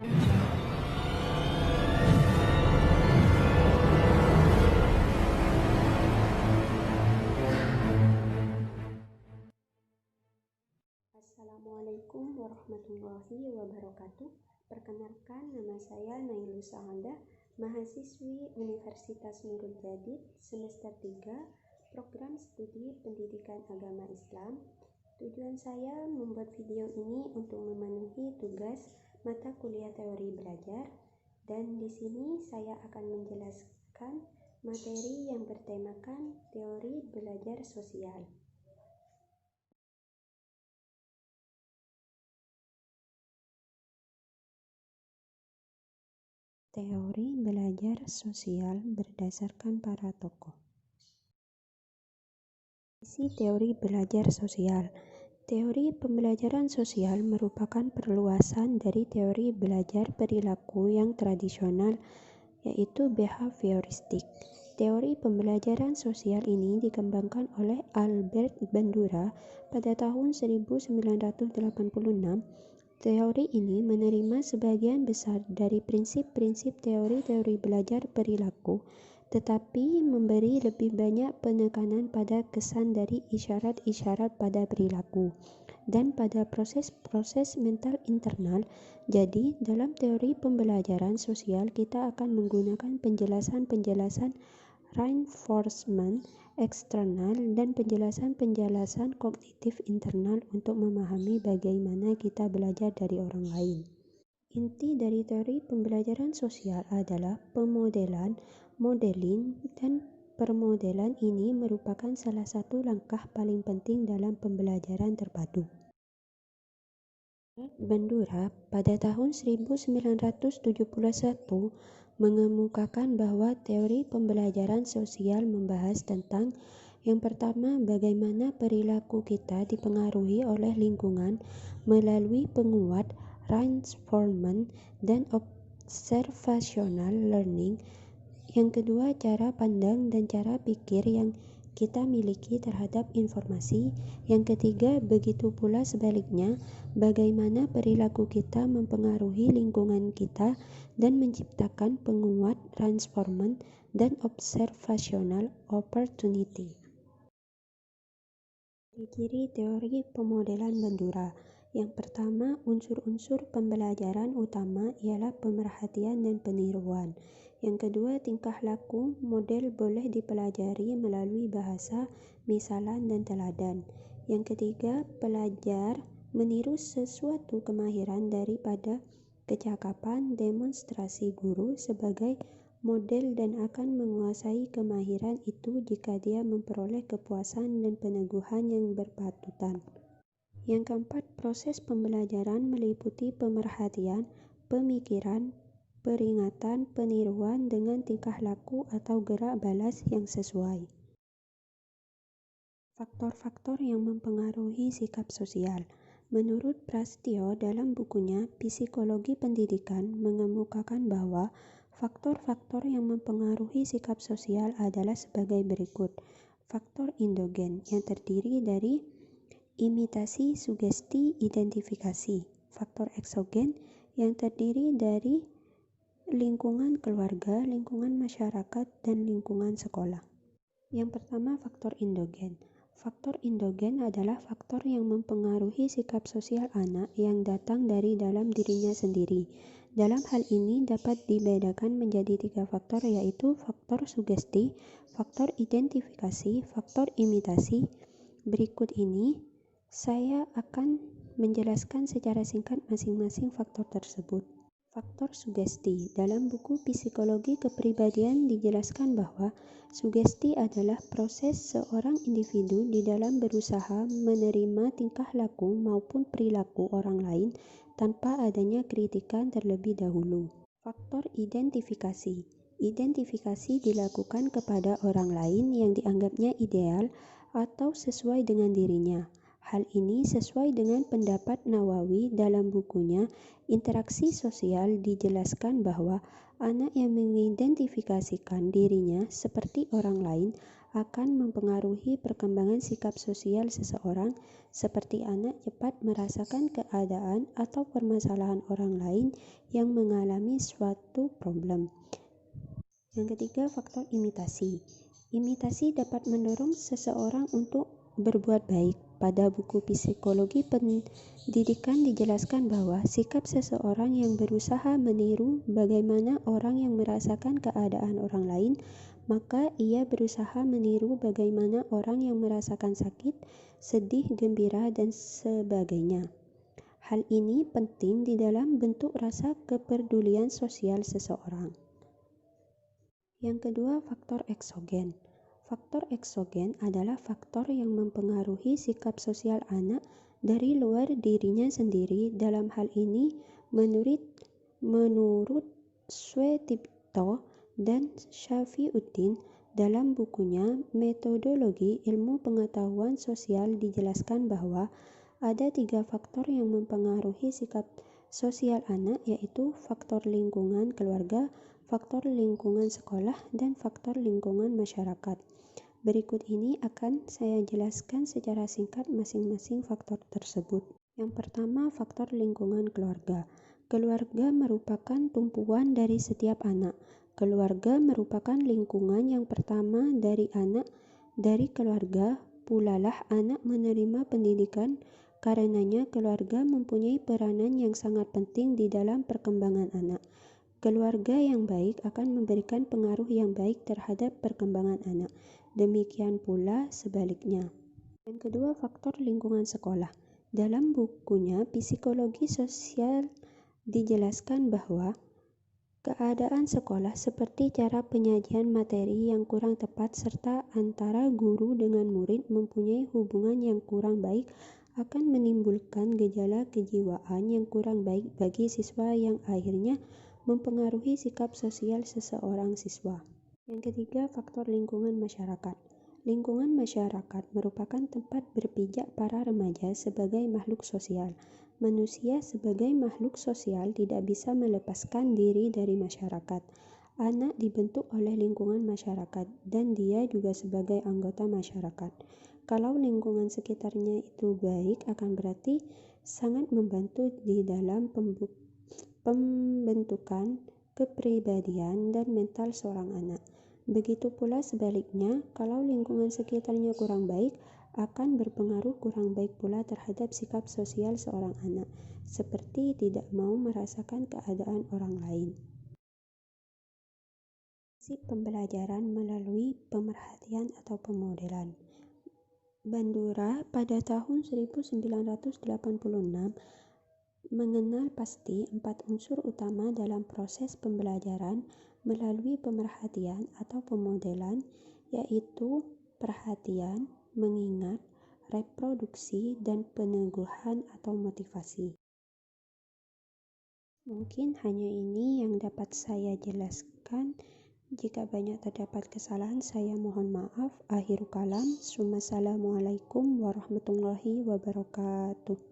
Assalamualaikum warahmatullahi wabarakatuh. Perkenalkan, nama saya Nailus Sahanda, mahasiswi Universitas Nurul Jadid semester 3, program studi pendidikan agama Islam. Tujuan saya membuat video ini untuk memenuhi tugas mata kuliah teori belajar, dan di sini saya akan menjelaskan materi yang bertemakan teori belajar sosial. Teori belajar sosial berdasarkan para tokoh. Isi teori belajar sosial. Teori pembelajaran sosial merupakan perluasan dari teori belajar perilaku yang tradisional, yaitu behavioristik. Teori pembelajaran sosial ini dikembangkan oleh Albert Bandura pada tahun 1986. Teori ini menerima sebagian besar dari prinsip-prinsip teori-teori belajar perilaku, tetapi memberi lebih banyak penekanan pada kesan dari isyarat-isyarat pada perilaku dan pada proses-proses mental internal. Jadi, dalam teori pembelajaran sosial kita akan menggunakan penjelasan-penjelasan reinforcement eksternal dan penjelasan-penjelasan kognitif internal untuk memahami bagaimana kita belajar dari orang lain. Inti dari teori pembelajaran sosial adalah pemodelan, modeling, dan permodelan ini merupakan salah satu langkah paling penting dalam pembelajaran terpadu. Bandura pada tahun 1971 mengemukakan bahwa teori pembelajaran sosial membahas tentang yang pertama, bagaimana perilaku kita dipengaruhi oleh lingkungan melalui penguat, reinforcement, dan observational learning. Yang kedua, cara pandang dan cara pikir yang kita miliki terhadap informasi. Yang ketiga, begitu pula sebaliknya, bagaimana perilaku kita mempengaruhi lingkungan kita dan menciptakan penguat, reinforcement, dan observational opportunity. Ciri-ciri teori pemodelan Bandura. Yang pertama, unsur-unsur pembelajaran utama ialah pemerhatian dan peniruan. Yang kedua, tingkah laku model boleh dipelajari melalui bahasa, misalan, dan teladan. Yang ketiga, pelajar meniru sesuatu kemahiran daripada kecakapan demonstrasi guru sebagai model dan akan menguasai kemahiran itu jika dia memperoleh kepuasan dan peneguhan yang berpatutan. Yang keempat, proses pembelajaran meliputi pemerhatian, pemikiran, peringatan, peniruan dengan tingkah laku atau gerak balas yang sesuai. Faktor-faktor yang mempengaruhi sikap sosial. Menurut Prastio dalam bukunya Psikologi Pendidikan mengemukakan bahwa faktor-faktor yang mempengaruhi sikap sosial adalah sebagai berikut. Faktor endogen yang terdiri dari imitasi, sugesti, identifikasi. Faktor eksogen yang terdiri dari lingkungan keluarga, lingkungan masyarakat, dan lingkungan sekolah. Yang pertama, faktor endogen. Faktor endogen adalah faktor yang mempengaruhi sikap sosial anak yang datang dari dalam dirinya sendiri. Dalam hal ini dapat dibedakan menjadi 3 faktor, yaitu faktor sugesti, faktor identifikasi, faktor imitasi. Berikut ini saya akan menjelaskan secara singkat masing-masing faktor tersebut. Faktor sugesti. Dalam buku Psikologi Kepribadian dijelaskan bahwa sugesti adalah proses seorang individu di dalam berusaha menerima tingkah laku maupun perilaku orang lain tanpa adanya kritikan terlebih dahulu. Faktor identifikasi. Identifikasi dilakukan kepada orang lain yang dianggapnya ideal atau sesuai dengan dirinya. Hal ini sesuai dengan pendapat Nawawi dalam bukunya Interaksi Sosial. Dijelaskan bahwa anak yang mengidentifikasikan dirinya seperti orang lain akan mempengaruhi perkembangan sikap sosial seseorang, seperti anak cepat merasakan keadaan atau permasalahan orang lain yang mengalami suatu problem. Yang ketiga, faktor imitasi. Imitasi dapat mendorong seseorang untuk berbuat baik. Pada buku Psikologi Pendidikan dijelaskan bahwa sikap seseorang yang berusaha meniru bagaimana orang yang merasakan keadaan orang lain, maka ia berusaha meniru bagaimana orang yang merasakan sakit, sedih, gembira, dan sebagainya. Hal ini penting di dalam bentuk rasa kepedulian sosial seseorang. Yang kedua, faktor eksogen. Faktor eksogen adalah faktor yang mempengaruhi sikap sosial anak dari luar dirinya sendiri. Dalam hal ini, menurut Swetito dan Syafiuddin, dalam bukunya Metodologi Ilmu Pengetahuan Sosial dijelaskan bahwa ada 3 faktor yang mempengaruhi sikap sosial anak, yaitu faktor lingkungan keluarga, faktor lingkungan sekolah, dan faktor lingkungan masyarakat. Berikut ini akan saya jelaskan secara singkat masing-masing faktor tersebut. Yang pertama, faktor lingkungan keluarga. Keluarga merupakan tumpuan dari setiap anak. Keluarga merupakan lingkungan yang pertama dari anak. Dari keluarga pulalah anak menerima pendidikan. Karenanya keluarga mempunyai peranan yang sangat penting di dalam perkembangan anak. Keluarga yang baik akan memberikan pengaruh yang baik terhadap perkembangan anak. Demikian pula sebaliknya. Yang kedua, faktor lingkungan sekolah. Dalam bukunya Psikologi Sosial dijelaskan bahwa keadaan sekolah seperti cara penyajian materi yang kurang tepat serta antara guru dengan murid mempunyai hubungan yang kurang baik akan menimbulkan gejala kejiwaan yang kurang baik bagi siswa yang akhirnya mempengaruhi sikap sosial seseorang siswa. Yang ketiga, faktor lingkungan masyarakat. Lingkungan masyarakat merupakan tempat berpijak para remaja sebagai makhluk sosial. Manusia sebagai makhluk sosial tidak bisa melepaskan diri dari masyarakat. Anak dibentuk oleh lingkungan masyarakat dan dia juga sebagai anggota masyarakat. Kalau lingkungan sekitarnya itu baik, akan berarti sangat membantu di dalam pembentukan kepribadian dan mental seorang anak. Begitu pula sebaliknya, kalau lingkungan sekitarnya kurang baik, akan berpengaruh kurang baik pula terhadap sikap sosial seorang anak, seperti tidak mau merasakan keadaan orang lain. Prinsip pembelajaran melalui pemerhatian atau pemodelan. Bandura pada tahun 1986 mengenal pasti 4 unsur utama dalam proses pembelajaran melalui pemerhatian atau pemodelan, yaitu perhatian, mengingat, reproduksi, dan peneguhan atau motivasi. Mungkin hanya ini yang dapat saya jelaskan. Jika banyak terdapat kesalahan, saya mohon maaf. Akhirul kalam. Assalamualaikum warahmatullahi wabarakatuh.